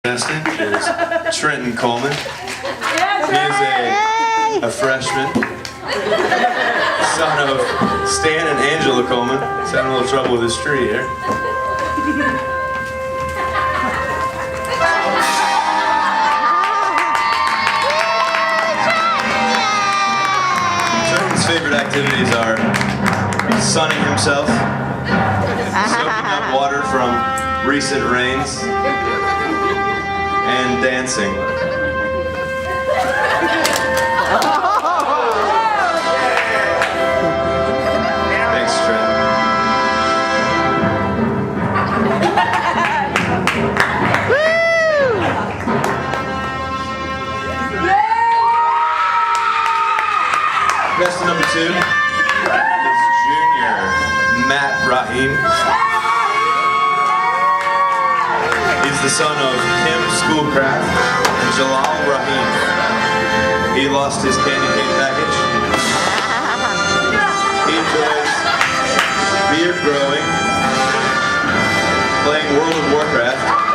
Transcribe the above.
Contestant is Trenton Coleman. He is a freshman, son of Stan and Angela Coleman. He's having a little trouble with his tree here. Trenton's favorite activities are sunning himself, soaking up water from recent rains, and dancing. Thanks, Trent. Contestant number 2 is Junior Matt Rahim. He's the son of Kim Schoolcraft and Jalal Rahim. He lost his candy cane package. He enjoys beard growing, playing World of Warcraft,